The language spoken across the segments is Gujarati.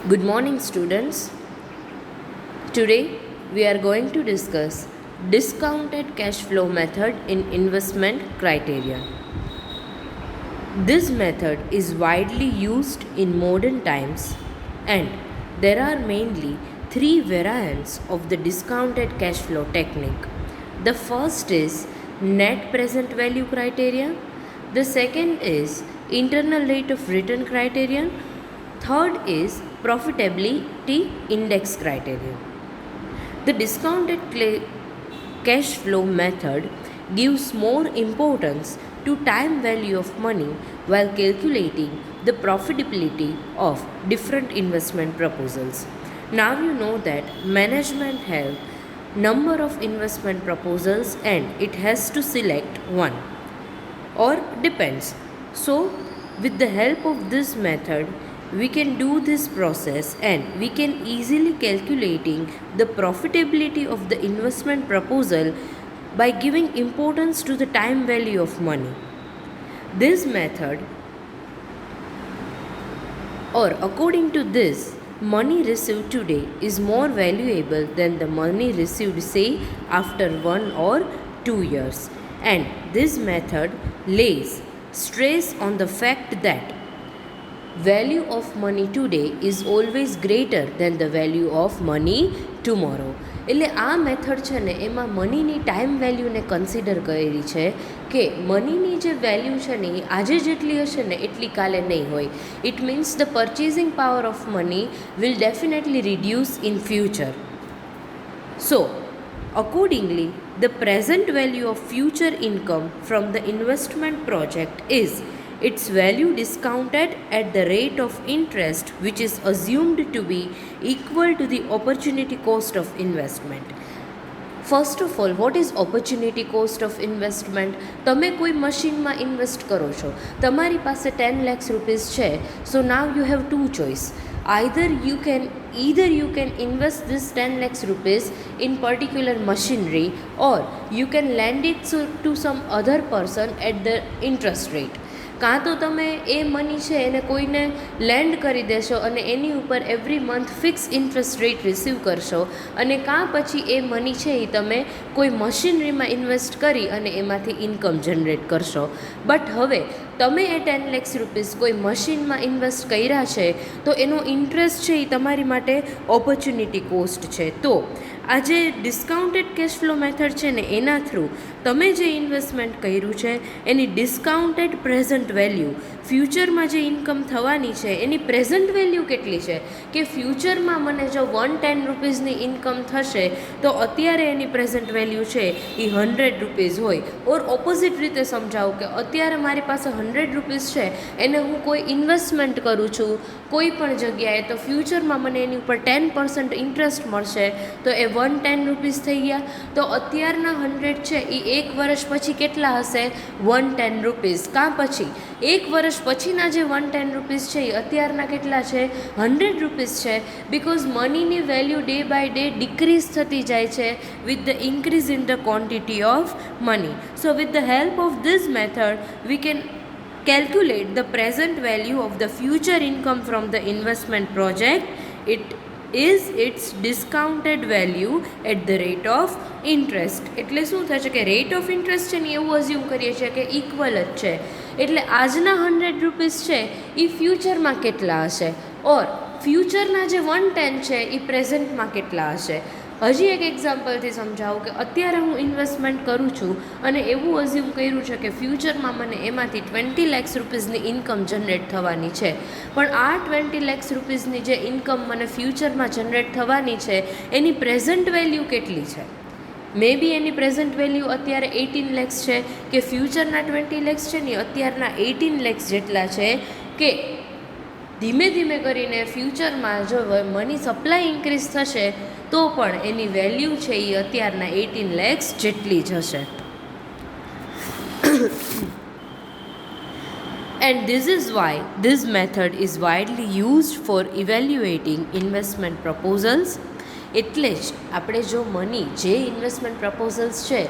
Good morning, students. Today we are going to discuss discounted cash flow method in investment criteria. This method is widely used in modern times, and there are mainly three variants of the discounted cash flow technique. The first is net present value criterion, the second is internal rate of return criterion, third is profitability index criterion. The discounted cash flow method gives more importance to time value of money while calculating the profitability of different investment proposals. Now you know that management have number of investment proposals and it has to select one or depends. So with the help of this method we can do this process and we can easily calculating the profitability of the investment proposal by giving importance to the time value of money. This method, or according to this, money received today is more valuable than the money received say after 1 or 2 years, and this method lays stress on the fact that value of money today is always greater than the value of money tomorrow. એટલે આ મેથડ છે ને એમાં મનીની ટાઈમ વેલ્યુને કન્સિડર કરેલી છે કે મનીની જે વેલ્યુ છે ને એ આજે જેટલી હશે ને એટલી કાલે નહીં હોય. It means the purchasing power of money will definitely reduce in future. So, accordingly, the present value of future income from the investment project is its value discounted at the rate of interest which is assumed to be equal to the opportunity cost of investment. First of all, what is opportunity cost of investment? તમે કોઈ મશીનમાં ઇન્વેસ્ટ કરો છો, તમારી પાસે 10 lakhs rupees છે, so now you have two choice. either you can invest this 10 lakhs rupees in particular machinery, or you can lend it to some other person at the interest rate. કાં તો તમે એ મની છે એને કોઈને લેન્ડ કરી દેશો અને એની ઉપર every month fix interest rate receive કરશો, અને કાં પછી એ મની છે એ તમે કોઈ મશીનરીમાં ઇન્વેસ્ટ કરી અને એમાંથી ઇન્કમ જનરેટ કરશો. બટ હવે તમે એ 10 lakhs rupees કોઈ મશીનમાં ઇન્વેસ્ટ કર્યા છે તો એનો ઇન્ટરેસ્ટ છે એ તમારી માટે ઓપોર્ચ્યુનિટી કોસ્ટ છે. તો આ જે ડિસ્કાઉન્ટેડ કેશ ફ્લો મેથડ છે ને એના થ્રુ તમે જે ઇન્વેસ્ટમેન્ટ કર્યું છે એની ડિસ્કાઉન્ટેડ પ્રેઝન્ટ વેલ્યુ, ફ્યુચરમાં જે ઇન્કમ થવાની છે એની પ્રેઝન્ટ વેલ્યુ કેટલી છે, કે ફ્યુચરમાં મને જો 110 રૂપીઝની ઇન્કમ થશે તો અત્યારે એની પ્રેઝન્ટ વેલ્યુ છે એ 100 રૂપીઝ હોય. ઓર ઓપોઝિટ રીતે સમજાવું કે અત્યારે મારી પાસે 100 રૂપીઝ છે, એને હું કોઈ ઇન્વેસ્ટમેન્ટ કરું છું કોઈ પણ જગ્યાએ, તો ફ્યુચરમાં મને એની ઉપર 10% ઇન્ટરેસ્ટ મળશે, તો એ 110 રૂપીઝ થઈ ગયા. તો અત્યારના 100 છે એ 1 વર્ષ પછી કેટલા હશે? 110 રૂપીઝ. કાં પછી 1 વર્ષ પછીના જે 110 રૂપીઝ છે એ અત્યારના કેટલા છે? 100 રૂપીઝ છે. બિકોઝ મનીની value day by day decrease થતી જાય છે with the increase in the quantity of money. So with the help of this method we can calculate the present value of the future income from the investment project. It is its discounted value at the rate of interest. એટલે શું થાય છે કે રેટ ઓફ ઇન્ટરેસ્ટ છે ને એવું અઝ્યુમ કરીએ છીએ કે ઇક્વલ જ છે. એટલે આજના 100 રૂપીઝ છે એ ફ્યુચરમાં કેટલા હશે, ઓર ફ્યુચરના જે 110 છે એ પ્રેઝન્ટમાં કેટલા હશે. હજી એક એક્ઝામ્પલથી સમજાવું કે અત્યારે હું ઇન્વેસ્ટમેન્ટ કરું છું અને એવું અઝ્યુમ કર્યું છે કે ફ્યુચરમાં મને એમાંથી 20 lakhs રૂપીઝની ઇન્કમ જનરેટ થવાની છે, પણ આ 20 lakhs રૂપીઝની જે ઇન્કમ મને ફ્યુચરમાં જનરેટ થવાની છે એની પ્રેઝન્ટ વેલ્યુ કેટલી છે? મે બી એની પ્રેઝન્ટ વેલ્યુ અત્યારે 18 lakhs છે, કે ફ્યુચરના 20 lakhs છે ને અત્યારના 18 lakhs જેટલા છે, કે ધીમે ધીમે કરીને ફ્યુચરમાં જો મની સપ્લાય ઇન્ક્રીઝ થશે તો પણ એની વેલ્યુ છે એ અત્યારના 18 lakhs જેટલી જ હશે. And this is why this method is widely used for evaluating investment proposals. એટલે જ આપણે જો મની જે ઇન્વેસ્ટમેન્ટ પ્રપોઝલ્સ છે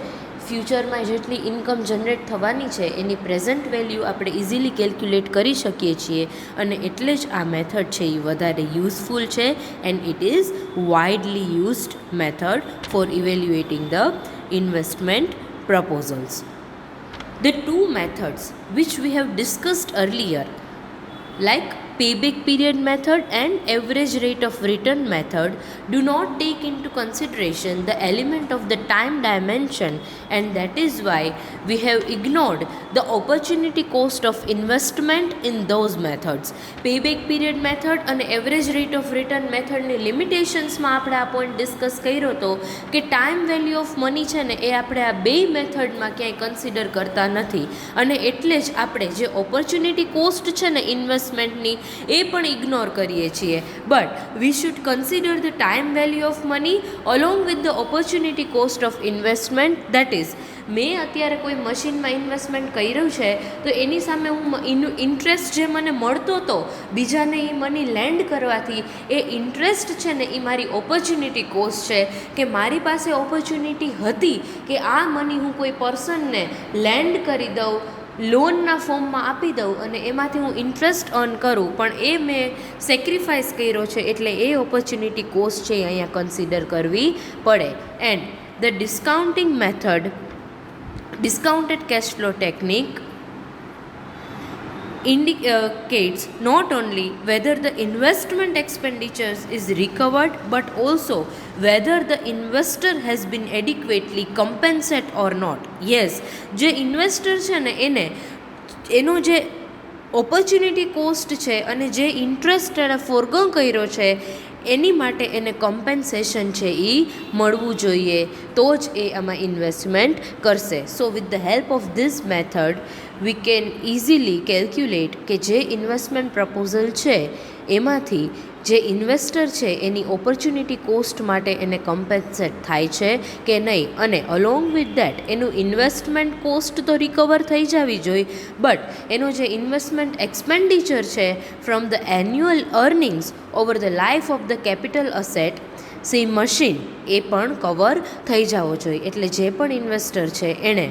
ફ્યુચરમાં જેટલી ઇન્કમ જનરેટ થવાની છે એની પ્રેઝન્ટ વેલ્યુ આપણે ઇઝીલી કેલ્ક્યુલેટ કરી શકીએ છીએ, અને એટલે જ આ મેથડ છે એ વધારે યુઝફુલ છે and it is widely used method for evaluating the investment proposals. The two methods which we have discussed earlier, like payback period method and average rate of return method, do not take into consideration the element of the time dimension, and that is why we have ignored the opportunity cost of investment in those methods. Payback period method અને average rate of return method ની લિમિટેશન્સમાં આપણે આ પોઈન્ટ ડિસ્કસ કર્યો હતો કે ટાઈમ વેલ્યુ ઓફ મની છે ને એ આપણે આ બે મેથડમાં ક્યાંય કન્સિડર કરતા નથી, અને એટલે જ આપણે જે ઓપોર્ચ્યુનિટી કોસ્ટ છે ને ઇન્વેસ્ટમેન્ટની એ પણ ઇગ્નોર કરીએ છીએ. But we should consider the time value of money along with the opportunity cost of investment. That is, મેં અત્યારે કોઈ મશીનમાં ઇન્વેસ્ટમેન્ટ કર્યું છે તો એની સામે હું ઇન્ટરેસ્ટ જે મને મળતો હતો બીજાને એ મની લેન્ડ કરવાથી, એ ઇન્ટરેસ્ટ છે ને એ મારી ઓપોર્ચ્યુનિટી કોસ્ટ છે કે મારી પાસે ઓપોર્ચ્યુનિટી હતી કે આ મની હું કોઈ પર્સનને લેન્ડ કરી દઉં, લોનના ફોર્મમાં આપી દઉં અને એમાંથી હું ઇન્ટરેસ્ટ અર્ન કરું, પણ એ મેં સેક્રિફાઈસ કર્યો છે એટલે એ ઓપોર્ચ્યુનિટી કોસ્ટ છે એ અહીંયા કન્સિડર કરવી પડે. And the discounting method, discounted cash flow technique, indicates not only whether the investment expenditures is recovered but also whether the investor has been adequately compensated or not. Yes, જે ઇન્વેસ્ટર છે ને એને એનો જે ઓપોર્ચ્યુનિટી કોસ્ટ છે અને જે ઇન્ટરેસ્ટ એણે ફોરગો કર્યો છે એની માટે એને કોમ્પેન્સેશન છે એ મળવું જોઈએ, તો જ એ આમાં ઇન્વેસ્ટમેન્ટ કરશે. સો with the help of this method we can easily calculate કે જે ઇન્વેસ્ટમેન્ટ પ્રપોઝલ છે એમાંથી જે ઇન્વેસ્ટર છે એની ઓપોર્ચ્યુનિટી કોસ્ટ માટે એને કમ્પેન્સેટ થાય છે કે નહીં, અને અલોંગ વિથ દેટ એનું ઇન્વેસ્ટમેન્ટ કોસ્ટ તો રિકવર થઈ જવી જોઈએ, બટ એનો જે ઇન્વેસ્ટમેન્ટ એક્સપેન્ડિચર છે from the annual earnings over the life of the capital asset see machine એ પણ કવર થઈ જવો જોઈએ. એટલે જે પણ ઇન્વેસ્ટર છે એણે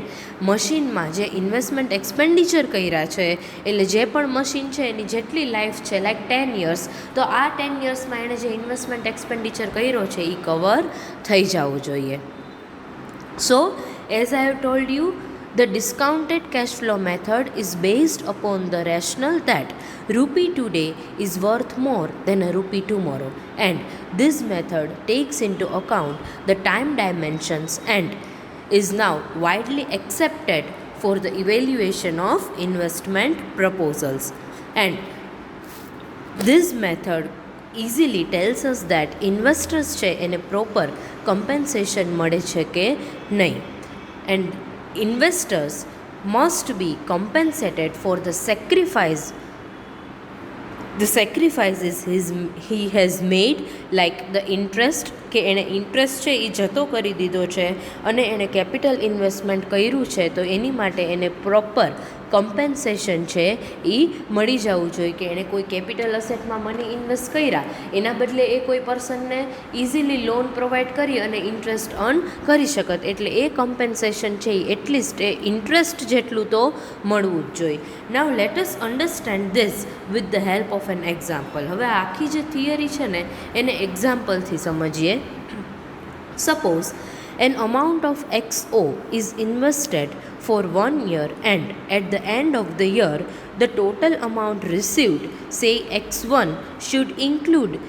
મશીનમાં જે ઇન્વેસ્ટમેન્ટ એક્સપેન્ડિચર કર્યા છે, એટલે જે પણ મશીન છે એની જેટલી લાઈફ છે લાઈક 10 years, તો આ 10 yearsમાં એણે જે ઇન્વેસ્ટમેન્ટ એક્સપેન્ડિચર કર્યો છે એ કવર થઈ જવું જોઈએ. સો as I have told you, the discounted cash flow method is based upon the rationale that rupee today is worth more than a rupee tomorrow, and this method takes into account the time dimensions and is now widely accepted for the evaluation of investment proposals. And this method easily tells us that investors છે એને proper compensation મળે છે કે નહીં, and investors must be compensated for the sacrifices he has made, like the interest, કે એણે ઇન્ટરેસ્ટ છે એ જતો કરી દીધો છે અને એણે કેપિટલ ઇન્વેસ્ટમેન્ટ કર્યું છે, તો એની માટે એને પ્રોપર કમ્પેન્સેશન છે એ મળી જવું જોઈએ કે એણે કોઈ કેપિટલ અસેટમાં મની ઇન્વેસ્ટ કર્યા એના બદલે એ કોઈ પર્સનને ઇઝીલી લોન પ્રોવાઈડ કરી અને ઇન્ટરેસ્ટ અર્ન કરી શકત, એટલે એ કમ્પેન્સેશન છે એ એટલીસ્ટ એ ઇન્ટરેસ્ટ જેટલું તો મળવું જ જોઈએ. નાવ let us understand this with the help of an example. હવે આખી જે થિયરી છે ને એને એક્ઝામ્પલથી સમજીએ. Suppose an amount of XO is invested for 1 year, and at the end of the year the total amount received, say X1, should include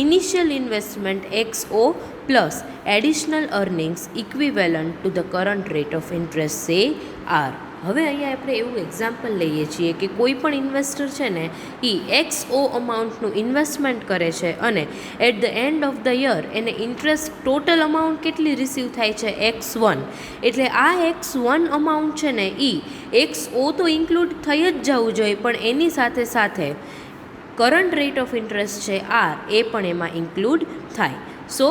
initial investment XO plus additional earnings equivalent to the current rate of interest, say R. હવે અહીંયા આપણે એવું એક્ઝામ્પલ લઈએ છીએ કે કોઈ પણ ઇન્વેસ્ટર છે ને એ XO અમાઉન્ટનું ઇન્વેસ્ટમેન્ટ કરે છે અને at the end of the year એને ઇન્ટરેસ્ટ ટોટલ અમાઉન્ટ કેટલી રિસીવ થાય છે X1, એટલે આ X1 અમાઉન્ટ છે ને એ XO તો ઇન્ક્લુડ થઈ જ જવું જોઈએ, પણ એની સાથે સાથે કરંટ રેટ ઓફ ઇન્ટરેસ્ટ છે R એ પણ એમાં ઇન્ક્લુડ થાય. સો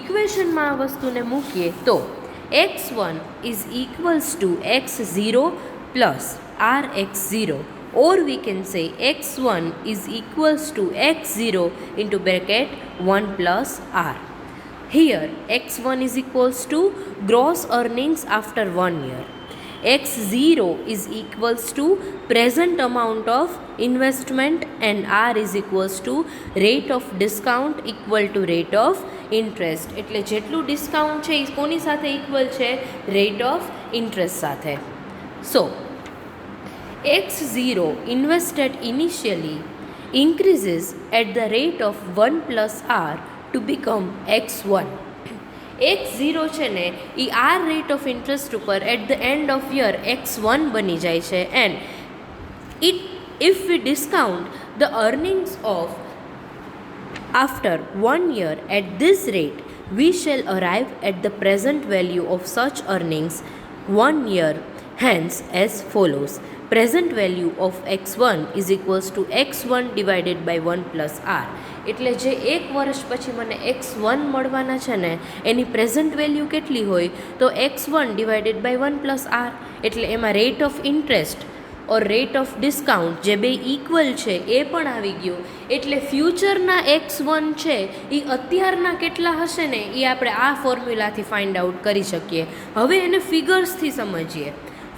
ઇક્વેશનમાં આ વસ્તુને મૂકીએ તો X1 is equals to X0 plus RX0, or we can say X1 is equals to X0 into bracket 1 plus R. Here x1 is equals to gross earnings after 1 year. x0 is equals to present amount of investment and r is equals to rate of discount equal to rate of interest. એટલે જેટલું ડિસ્કાઉન્ટ છે એ કોની સાથે ઇક્વલ છે? રેટ ઓફ ઇન્ટરેસ્ટ સાથે. સો x0 invested initially increases at the rate of 1 plus r to become x1. x0 છે ને એ આર રેટ ઓફ ઇન્ટરેસ્ટ ઉપર at the end of year x1 બની જાય છે and if we discount the earnings of after 1 year at this rate, we shall arrive at the present value of such earnings 1 year hence as follows. Present value of x1 is equals to x1 divided by 1 plus r. એટલે જે એક વર્ષ પછી મને x1 મળવાના છે ને એની પ્રેઝન્ટ વેલ્યુ કેટલી હોય? તો x1 divided by 1 plus r. એટલે એમાં rate of interest or rate of discount જે બે ઇક્વલ છે એ પણ આવી ગયું. એટલે ફ્યુચરના x1 છે એ અત્યારના કેટલા હશે ને એ આપણે આ ફોર્મ્યુલાથી ફાઇન્ડ આઉટ કરી શકીએ. હવે એને ફિગર્સથી સમજીએ.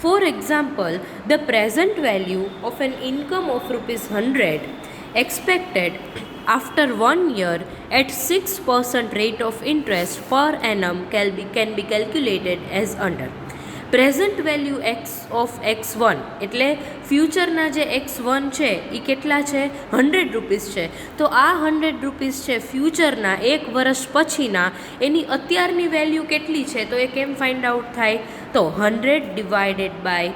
For example, the present value of an income of ₹100 expected after 1 year at 6% rate of interest per annum can be calculated as under. Present value of x1 એટલે ફ્યુચરના જે x1 છે એ કેટલા છે? 100 રૂપીસ છે. તો આ 100 રૂપીસ છે ફ્યુચરના એક વર્ષ પછીના એની અત્યારની વેલ્યુ કેટલી છે? તો એ કેમ ફાઇન્ડ આઉટ થાય? તો 100 ડિવાઇડેડ બાય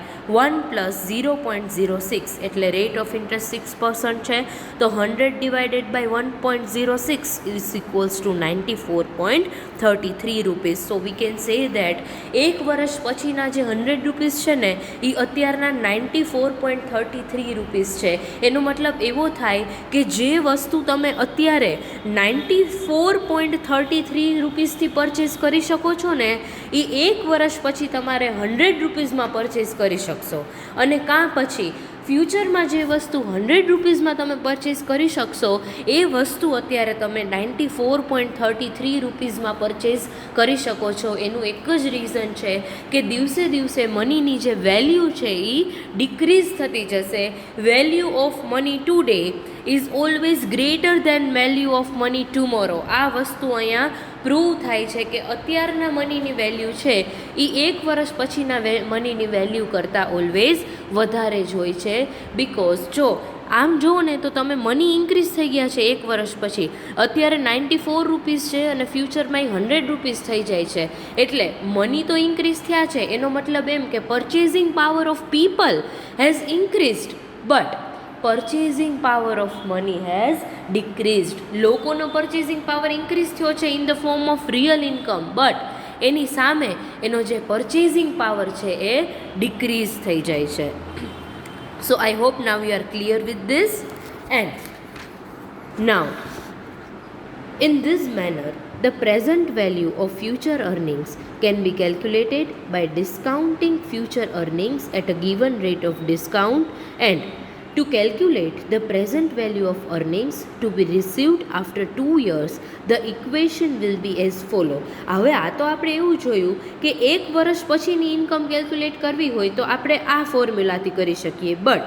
1 પ્લસ 0.06 એટલે રેટ ઓફ ઇન્ટરેસ્ટ 6% છે. તો 100 divided by 1.06 is equals to 94.33 rupees. So we can say that એક વર્ષ પછીના જે 100 રૂપીસ છે ને એ અત્યારના 94.33 રૂપીસ છે. એનો મતલબ એવો થાય કે જે વસ્તુ તમે અત્યારે 94.33 રૂપીસથી પરચેસ કરી શકો છો ને એ એક વર્ષ પછી તમારે 100 રૂપીસમાં પરચેસ કરી શકશો. અને કાં પછી ફ્યુચરમાં જે વસ્તુ 100 રૂપીસમાં તમે પરચેસ કરી શકશો એ વસ્તુ અત્યારે તમે 94.33 રૂપીસમાં પરચેસ કરી શકો છો. એનું એક જ રીઝન છે કે દિવસે દિવસે મનીની જે વેલ્યુ છે એ ડિક્રીઝ થતી જશે. Value of money today is always greater than value of money tomorrow. આ વસ્તુ અહીંયા પ્રૂવ થાય છે કે અત્યારના મનીની વેલ્યુ છે એ એક વર્ષ પછીના મનીની વેલ્યુ કરતાં ઓલવેઝ વધારે જ હોય છે. બિકોઝ જો આમ જુઓ ને તો તમે મની ઇન્ક્રીઝ થઈ ગયા છે એક વર્ષ પછી. અત્યારે 94 રૂપીસ છે અને ફ્યુચરમાં 100 રૂપીસ થઈ જાય છે. એટલે મની તો ઇન્ક્રીઝ થયા છે. એનો મતલબ એમ કે purchasing power of people has increased but purchasing power of money has decreased. લોકોનો પર્ચેઝિંગ પાવર ઇન્ક્રીઝ થયો છે in the form of real income but એની સામે એનો જે પર્ચેઝિંગ પાવર છે એ ડિક્રીઝ થઈ જાય છે. So I hope now you are clear with this. And now in this manner the present value of future earnings can be calculated by discounting future earnings at a given rate of discount. And to calculate the present value of earnings to be received after 2 years, the equation will be as follow. હવે આ તો આપણે એવું જોયું કે એક વર્ષ પછીની ઇન્કમ કેલ્ક્યુલેટ કરવી હોય તો આપણે આ ફોર્મ્યુલાથી કરી શકીએ. બટ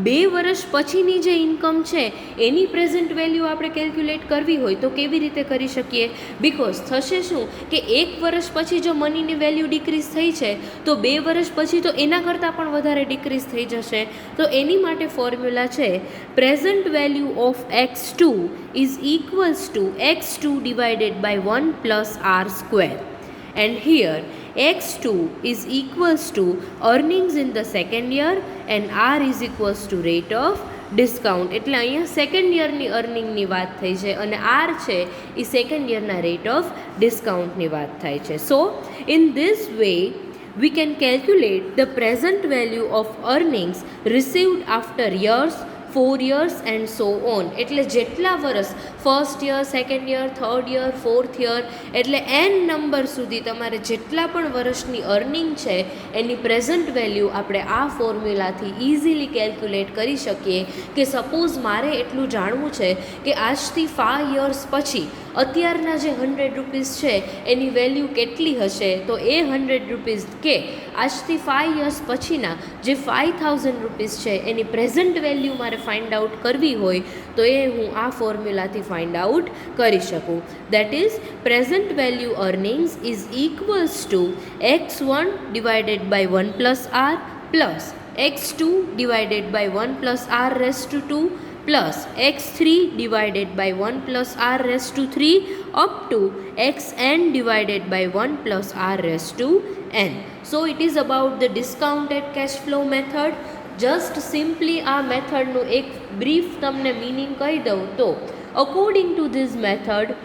2 વર્ષ પછીની જે ઇન્કમ છે એની પ્રેઝન્ટ વેલ્યુ આપણે કેલ્ક્યુલેટ કરવી હોય તો કેવી રીતે કરી શકીએ? બિકોઝ થશે શું કે એક વર્ષ પછી જો મનીની વેલ્યુ ડિક્રીઝ થઈ છે તો 2 વર્ષ પછી તો એના કરતાં પણ વધારે ડિક્રીઝ થઈ જશે. તો એની માટે ફોર્મ્યુલા છે present value of x2 is equals to x2 divided by 1 plus r square. And here x2 is equals to earnings in the second year and r is equals to rate of discount. એટલે અહીંયા સેકન્ડ યરની અર્નિંગની વાત થઈ છે અને r છે એ સેકન્ડ યરના રેટ ઓફ ડિસ્કાઉન્ટની વાત થાય છે. સો in this way we can calculate the present value of earnings received after years 4 years and so on. એટલે જેટલા વર્ષ, first year, second year, third year, fourth year, એટલે n નંબર સુધી તમારે જેટલા પણ વર્ષની અર્નિંગ છે એની પ્રેઝન્ટ વેલ્યુ આપણે આ ફોર્મ્યુલાથી ઇઝીલી કેલ્ક્યુલેટ કરી શકીએ. કે સપોઝ મારે એટલું જાણવું છે કે આજથી 5 યર્સ પછી અત્યારના જે 100 રૂપીસ છે એની વેલ્યુ કેટલી હશે, તો એ 100 રૂપીસ કે આજથી 5 યર્સ પછીના જે 5000 રૂપીસ છે એની પ્રેઝન્ટ વેલ્યુ મારે ફાઇન્ડ આઉટ કરવી હોય તો એ હું આ ફોર્મ્યુલાથી ફાઇન્ડ આઉટ કરી શકું. That is present value earnings is equals to x1 divided by 1 plus R plus x2 divided by 1 plus R raise to 2 plus x3 divided by 1 plus r raised to 3 up to xn divided by 1 plus r raised to n. So it is about the discounted cash flow method. Just simply આ મેથડનું એક બ્રીફ તમને મિનિંગ કહી દઉં તો according to this method,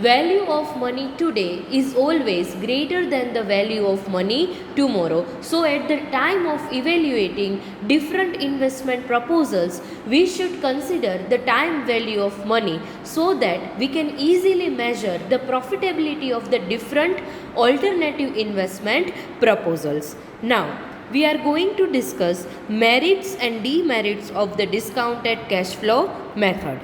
value of money today is always greater than the value of money tomorrow. So at the time of evaluating different investment proposals, we should consider the time value of money so that we can easily measure the profitability of the different alternative investment proposals. Now we are going to discuss merits and demerits of the discounted cash flow method.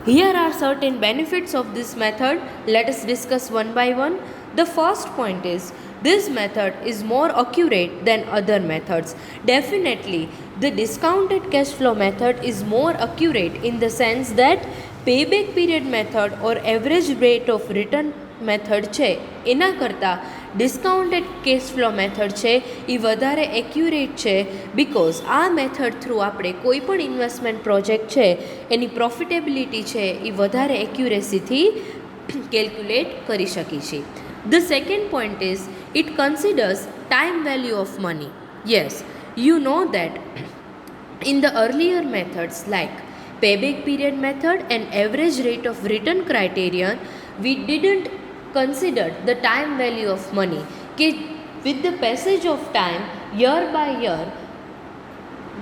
Here are certain benefits of this method. Let us discuss one by one. The first point is this method is more accurate than other methods. Definitely, the discounted cash flow method is more accurate in the sense that payback period method or average rate of return method છે એના કરતાં ડિસ્કાઉન્ટેડ કેશ ફ્લો મેથડ છે એ વધારે એક્યુરેટ છે. બિકોઝ આ મેથડ થ્રુ આપણે કોઈ પણ ઇન્વેસ્ટમેન્ટ પ્રોજેક્ટ છે એની પ્રોફિટેબિલિટી છે એ વધારે એક્યુરેસીથી કેલ્ક્યુલેટ કરી શકીએ છીએ. The second point is it considers time value of money. Yes, you know that in the earlier methods like payback period method and average rate of return criterion, we didn't consider the time value of money. કે with the passage of time, year by year,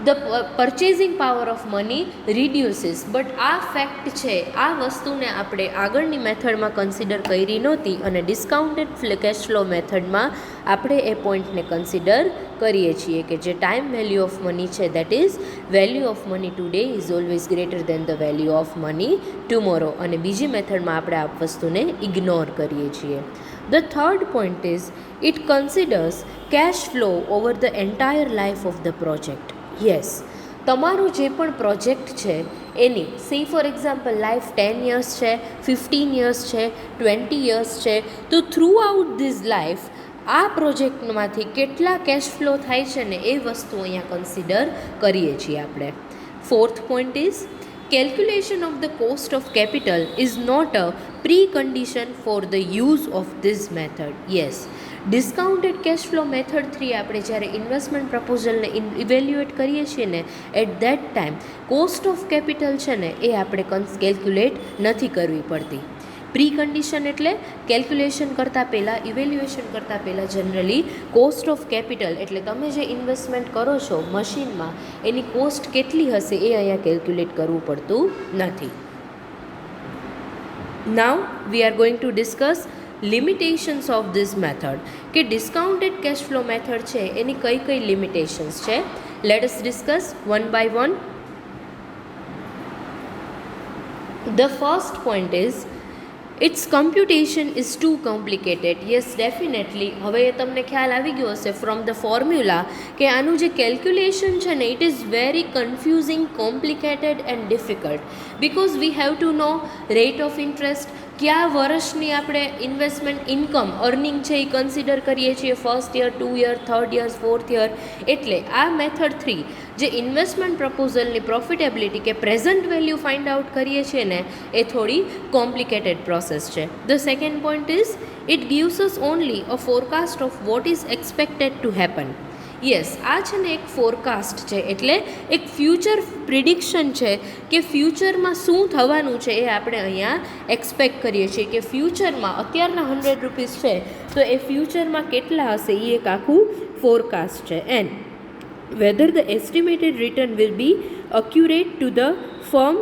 the purchasing power of money reduces. But આ ફેક્ટ છે, આ વસ્તુને આપણે આગળની મેથડમાં કન્સિડર કરી નહોતી અને ડિસ્કાઉન્ટેડ કેશ ફ્લો મેથડમાં આપણે એ પોઈન્ટને કન્સિડર કરીએ છીએ કે જે ટાઈમ વેલ્યુ ઓફ મની છે that is value of money today is always greater than the value of money tomorrow. અને બીજી મેથડમાં આપણે આ વસ્તુને ઇગ્નોર કરીએ છીએ. The third point is it considers cash flow over the entire life of the project. Yes, તમારું જે પણ પ્રોજેક્ટ છે એની ફોર એક્ઝામ્પલ લાઈફ 10 યર્સ છે, 15 યર્સ છે, 20 યર્સ છે, તો થ્રુ આઉટ ધીસ લાઈફ આ પ્રોજેક્ટમાંથી કેટલા કેશ ફ્લો થાય છે ને એ વસ્તુ અહીંયા કન્સિડર કરીએ છીએ આપણે. Fourth point is calculation of the cost of capital is not a precondition for the use of this method. Yes, discounted cash flow method 3 આપણે જ્યારે ઇન્વેસ્ટમેન્ટ પ્રપોઝલને ઇવેલ્યુએટ કરીએ છીએ ને at that time cost of capital છે ને એ આપણે કેલ્ક્યુલેટ નથી કરવી પડતી. પ્રી કન્ડિશન એટલે કેલ્ક્યુલેશન કરતાં પહેલાં, ઇવેલ્યુએશન કરતાં પહેલાં જનરલી કોસ્ટ ઓફ કેપિટલ એટલે તમે જે ઇન્વેસ્ટમેન્ટ કરો છો મશીનમાં એની કોસ્ટ કેટલી હશે એ અહીંયા કેલ્ક્યુલેટ કરવું પડતું નથી. Now we are going to discuss limitations of this method. કે ડિસ્કાઉન્ટેડ કેશ ફ્લો મેથડ છે એની કઈ કઈ લિમિટેશન્સ છે. Let us discuss one by one. The first point is its computation is too complicated. Yes, definitely હવે તમને ખ્યાલ આવી ગયો હશે ફ્રોમ ધ ફોર્મ્યુલા કે આનું જે કેલ્ક્યુલેશન છે ને it is very confusing, complicated and difficult because we have to know rate of interest, કયા વર્ષની આપણે ઇન્વેસ્ટમેન્ટ ઇન્કમ અર્નિંગ છે એ કન્સિડર કરીએ છીએ, first year, 2 year, third year, fourth year. એટલે આ મેથડ 3 જે ઇન્વેસ્ટમેન્ટ પ્રપોઝલની પ્રોફિટેબિલિટી કે પ્રેઝન્ટ વેલ્યુ ફાઇન્ડ આઉટ કરીએ છીએ ને એ થોડી કોમ્પ્લિકેટેડ પ્રોસેસ છે. The second point is it gives us only a forecast of what is expected to happen. Yes, આ છે ને એક ફોરકાસ્ટ છે એટલે એક ફ્યુચર પ્રિડિક્શન છે કે ફ્યુચરમાં શું થવાનું છે એ આપણે અહીંયા એક્સપેક્ટ કરીએ છીએ કે ફ્યુચરમાં અત્યારના 100 રૂપીસ છે તો એ ફ્યુચરમાં કેટલા હશે એ એક આખું ફોરકાસ્ટ છે. And whether the estimated return will be accurate to the firm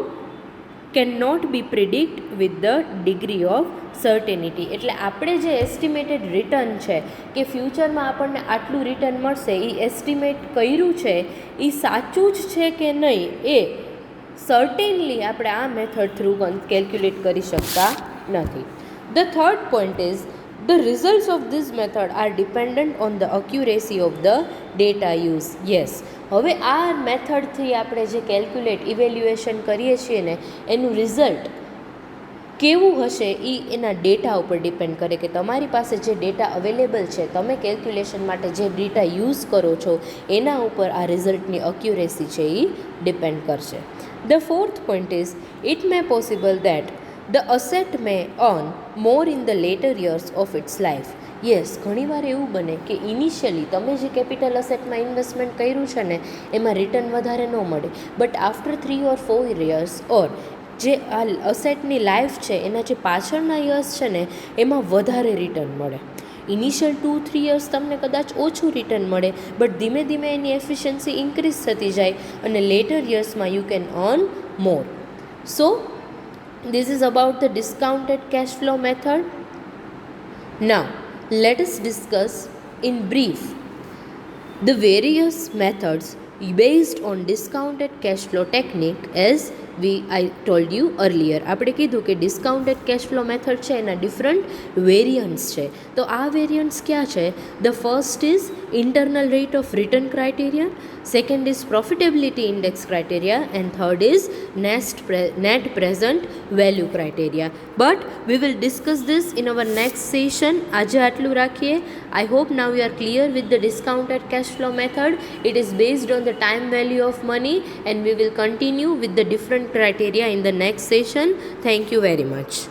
cannot be predict with the degree of સર્ટેનિટી. એટલે આપણે જે એસ્ટિમેટેડ રિટર્ન છે કે ફ્યુચરમાં આપણને આટલું રિટર્ન મળશે, એ એસ્ટિમેટ કર્યું છે એ સાચું જ છે કે નહીં એ સર્ટેનલી આપણે આ મેથડ થ્રુ કેલ્ક્યુલેટ કરી શકતા નથી. The third point is the results of this method are dependent on the accuracy of the data used. Yes, હવે આ મેથડથી આપણે જે કેલ્ક્યુલેટ ઇવેલ્યુએશન કરીએ છીએ ને એનું રિઝલ્ટ કેવું હશે એ એના ડેટા ઉપર ડિપેન્ડ કરે કે તમારી પાસે જે ડેટા અવેલેબલ છે, તમે કેલ્ક્યુલેશન માટે જે ડેટા યુઝ કરો છો એના ઉપર આ રિઝલ્ટની અક્યુરેસી છે એ ડિપેન્ડ કરશે. The fourth point is it may possible that the asset may earn more in the later years of its life. Yes, ઘણીવાર એવું બને કે ઇનિશિયલી તમે જે કેપિટલ અસેટમાં ઇન્વેસ્ટમેન્ટ કર્યું છે ને એમાં રિટર્ન વધારે ન મળે, બટ આફ્ટર 3 or 4 years ઓર જે આ અસેટની લાઈફ છે એના જે પાછળના યર્સ છે ને એમાં વધારે રિટર્ન મળે. ઇનિશિયલ 2-3 years તમને કદાચ ઓછું રિટર્ન મળે, બટ ધીમે ધીમે એની એફિશિયન્સી ઇન્ક્રીઝ થતી જાય અને લેટર યર્સમાં you can earn more. So this is about the discounted cash flow method. Now let us discuss in brief the various methods based on discounted cash flow technique. As I told you earlier, આપણે કીધું કે ડિસ્કાઉન્ટેડ કેશ ફ્લો મેથડ છે એના ડિફરન્ટ વેરિયન્ટ્સ છે. તો આ વેરિયન્ટ્સ ક્યાં છે? The first is internal rate of return criteria, second is profitability index criteria and third is net present value criteria. But we will discuss this in our next session. આજે આટલું રાખીએ. I hope now you are clear with the discounted cash flow method. It is based on the time value of money and we will continue with the different criteria in the next session. Thank you very much.